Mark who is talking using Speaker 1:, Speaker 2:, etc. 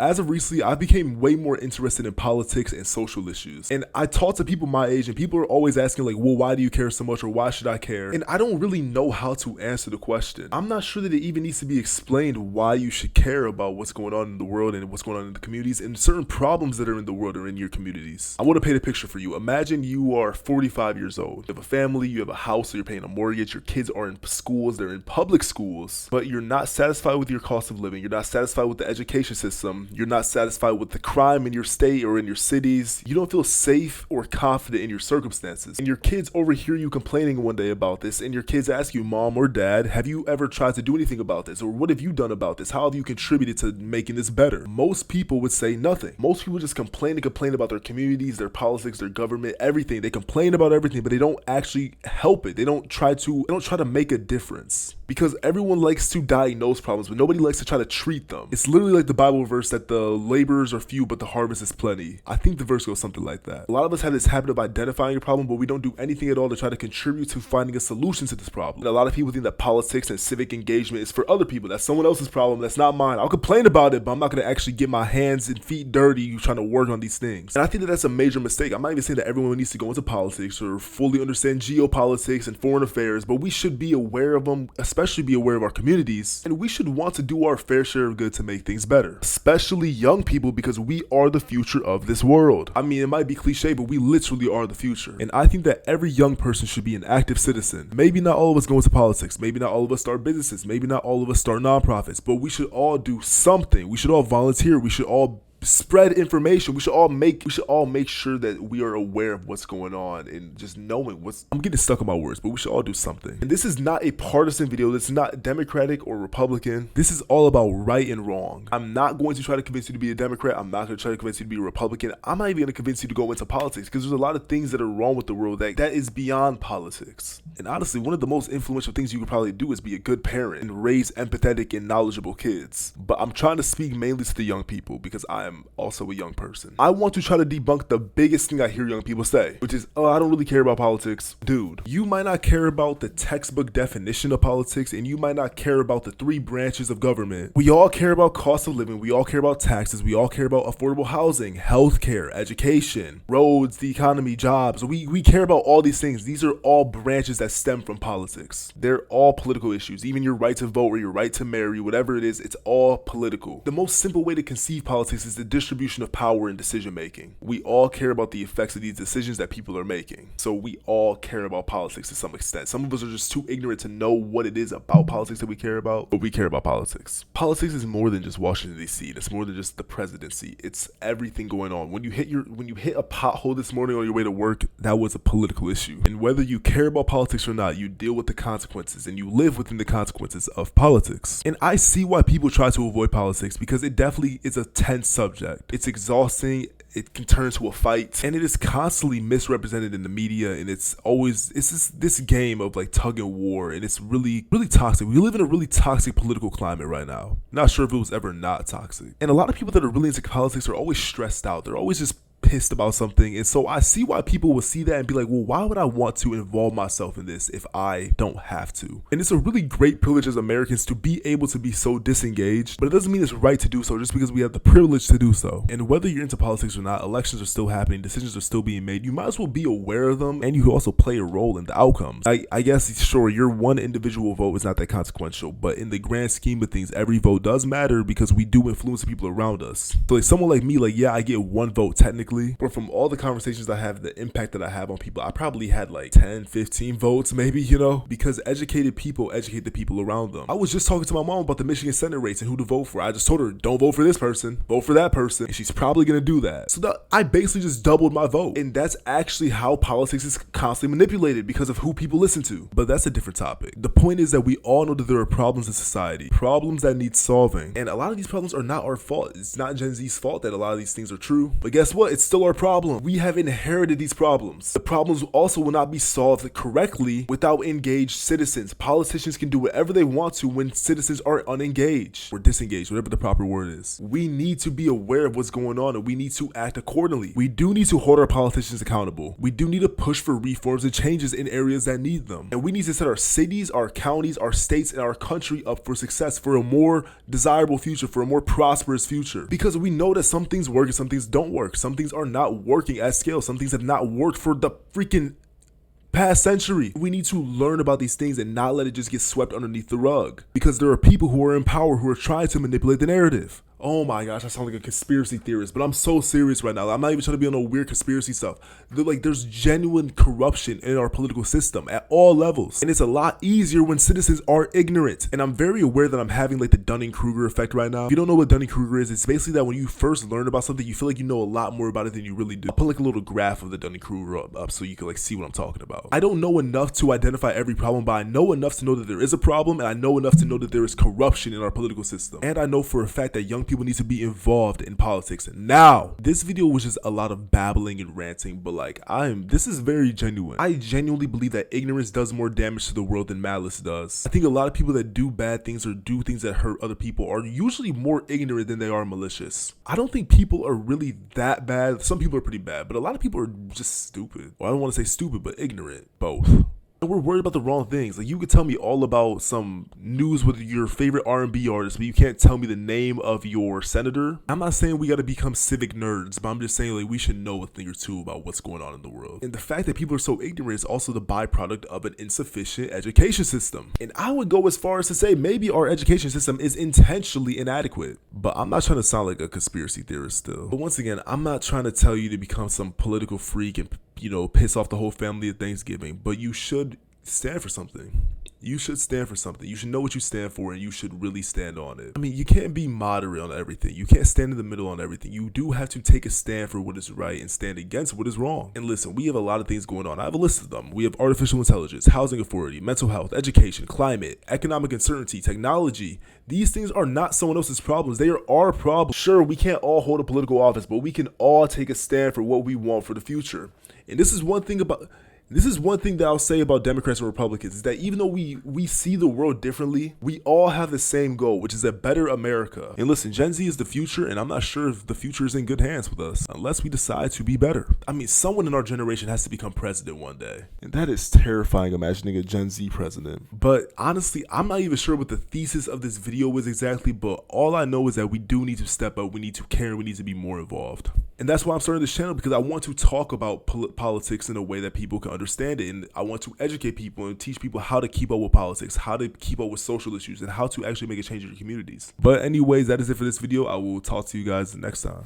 Speaker 1: As of recently, I became way more interested in politics and social issues. And I talk to people my age and people are always asking like, well, why do you care so much, or why should I care? And I don't really know how to answer the question. I'm not sure that it even needs to be explained why you should care about what's going on in the world and what's going on in the communities and certain problems that are in the world or in your communities. I want to paint a picture for you. Imagine you are 45 years old. You have a family, you have a house, so you're paying a mortgage, your kids are in schools, they're in public schools, but you're not satisfied with your cost of living. You're not satisfied with the education system. You're not satisfied with the crime in your state or in your cities. You don't feel safe or confident in your circumstances. And your kids overhear you complaining one day about this, and your kids ask you, Mom or Dad, have you ever tried to do anything about this? Or what have you done about this? How have you contributed to making this better? Most people would say nothing. Most people just complain about their communities, their politics, their government, everything. They complain about everything, but they don't actually help it. They don't try to make a difference. Because everyone likes to diagnose problems, but nobody likes to try to treat them. It's literally like the Bible verse that the laborers are few, but the harvest is plenty. I think the verse goes something like that. A lot of us have this habit of identifying a problem, but we don't do anything at all to try to contribute to finding a solution to this problem. And a lot of people think that politics and civic engagement is for other people. That's someone else's problem. That's not mine. I'll complain about it, but I'm not going to actually get my hands and feet dirty trying to work on these things. And I think that that's a major mistake. I'm not even saying that everyone needs to go into politics or fully understand geopolitics and foreign affairs, but we should be aware of them, especially be aware of our communities, and we should want to do our fair share of good to make things better, especially young people, because we are the future of this world. I mean, it might be cliche, but we literally are the future. And I think that every young person should be an active citizen. Maybe not all of us go into politics, maybe not all of us start businesses, maybe not all of us start nonprofits, but we should all do something. We should all volunteer. We should all spread information. We should all make sure that we are aware of what's going on and just knowing I'm getting stuck on my words, but we should all do something. And this is not a partisan video. This is not Democratic or Republican. This is all about right and wrong. I'm not going to try to convince you to be a Democrat. I'm not going to try to convince you to be a Republican. I'm not even going to convince you to go into politics, because there's a lot of things that are wrong with the world that is beyond politics. And honestly, one of the most influential things you could probably do is be a good parent and raise empathetic and knowledgeable kids. But I'm trying to speak mainly to the young people, because I am also a young person. I want to try to debunk the biggest thing I hear young people say, which is, oh, I don't really care about politics. Dude, you might not care about the textbook definition of politics, and you might not care about the 3 branches of government. We all care about cost of living. We all care about taxes. We all care about affordable housing, healthcare, education, roads, the economy, jobs. We care about all these things. These are all branches that stem from politics. They're all political issues. Even your right to vote or your right to marry, whatever it is, it's all political. The most simple way to conceive politics is the distribution of power and decision making. We all care about the effects of these decisions that people are making. So we all care about politics to some extent. Some of us are just too ignorant to know what it is about politics that we care about, but we care about politics. Politics is more than just Washington D.C. It's more than just the presidency. It's everything going on. When you hit a pothole this morning on your way to work, that was a political issue. And whether you care about politics or not, you deal with the consequences and you live within the consequences of politics. And I see why people try to avoid politics, because it definitely is a tense subject. It's exhausting. It can turn into a fight, and it is constantly misrepresented in the media, and it's just this game of like tug and war, and it's really, really toxic. We live in a really toxic political climate right now. Not sure if it was ever not toxic. And a lot of people that are really into politics are always stressed out. They're always just pissed about something. And so I see why people will see that and be like, well, why would I want to involve myself in this if I don't have to? And it's a really great privilege as Americans to be able to be so disengaged, but it doesn't mean it's right to do so just because we have the privilege to do so. And whether you're into politics or not, elections are still happening, decisions are still being made. You might as well be aware of them, and you can also play a role in the outcomes. I guess, sure, your one individual vote is not that consequential, but in the grand scheme of things, every vote does matter because we do influence the people around us. So like someone like me, like, yeah, I get one vote technically, but from all the conversations I have, the impact that I have on people, I probably had like 10, 15 votes maybe, because educated people educate the people around them. I was just talking to my mom about the Michigan Senate race and who to vote for. I just told her, don't vote for this person, vote for that person, and she's probably gonna do that. So I basically just doubled my vote, and that's actually how politics is constantly manipulated because of who people listen to. But that's a different topic. The point is that we all know that there are problems in society, problems that need solving, and a lot of these problems are not our fault. It's not Gen Z's fault that a lot of these things are true, but guess what? It's still our problem. We have inherited these problems. The problems also will not be solved correctly without engaged citizens. Politicians can do whatever they want to when citizens are unengaged or disengaged, whatever the proper word is. We need to be aware of what's going on and we need to act accordingly. We do need to hold our politicians accountable. We do need to push for reforms and changes in areas that need them. And we need to set our cities, our counties, our states, and our country up for success, for a more desirable future, for a more prosperous future. Because we know that some things work and some things don't work. Some things are not working at scale. Some things have not worked for the freaking past century. We need to learn about these things and not let it just get swept underneath the rug. Because there are people who are in power who are trying to manipulate the narrative. Oh my gosh, I sound like a conspiracy theorist, but I'm so serious right now. I'm not even trying to be on no weird conspiracy stuff. There's genuine corruption in our political system at all levels. And it's a lot easier when citizens are ignorant. And I'm very aware that I'm having like the Dunning-Kruger effect right now. If you don't know what Dunning-Kruger is, it's basically that when you first learn about something, you feel like you know a lot more about it than you really do. I'll put like a little graph of the Dunning-Kruger up so you can like see what I'm talking about. I don't know enough to identify every problem, but I know enough to know that there is a problem, and I know enough to know that there is corruption in our political system. And I know for a fact that young people need to be involved in politics. Now, this video was just a lot of babbling and ranting, but like this is very genuine. I genuinely believe that ignorance does more damage to the world than malice does. I think a lot of people that do bad things or do things that hurt other people are usually more ignorant than they are malicious. I don't think people are really that bad. Some people are pretty bad, but a lot of people are just stupid. Well, I don't want to say stupid, but ignorant. Both. We're worried about the wrong things. Like, you could tell me all about some news with your favorite R&B artist, but you can't tell me the name of your senator. I'm not saying we got to become civic nerds, but I'm just saying like we should know a thing or two about what's going on in the world. And the fact that people are so ignorant is also the byproduct of an insufficient education system. And I would go as far as to say maybe our education system is intentionally inadequate. But I'm not trying to sound like a conspiracy theorist still. But once again, I'm not trying to tell you to become some political freak and piss off the whole family at Thanksgiving, but you should stand for something. You should stand for something. You should know what you stand for, and you should really stand on it. I mean, you can't be moderate on everything. You can't stand in the middle on everything. You do have to take a stand for what is right and stand against what is wrong. And listen, we have a lot of things going on. I have a list of them. We have artificial intelligence, housing authority, mental health, education, climate, economic uncertainty, technology. These things are not someone else's problems. They are our problems. Sure, we can't all hold a political office, but we can all take a stand for what we want for the future. And this is one thing that I'll say about Democrats and Republicans, is that even though we see the world differently, we all have the same goal, which is a better America. And listen, Gen Z is the future, and I'm not sure if the future is in good hands with us unless we decide to be better. I mean, someone in our generation has to become president one day. And that is terrifying, imagining a Gen Z president. But honestly, I'm not even sure what the thesis of this video is exactly, but all I know is that we do need to step up, we need to care, we need to be more involved. And that's why I'm starting this channel, because I want to talk about politics in a way that people can understand it. And I want to educate people and teach people how to keep up with politics, how to keep up with social issues, and how to actually make a change in your communities. But anyways, that is it for this video. I will talk to you guys next time.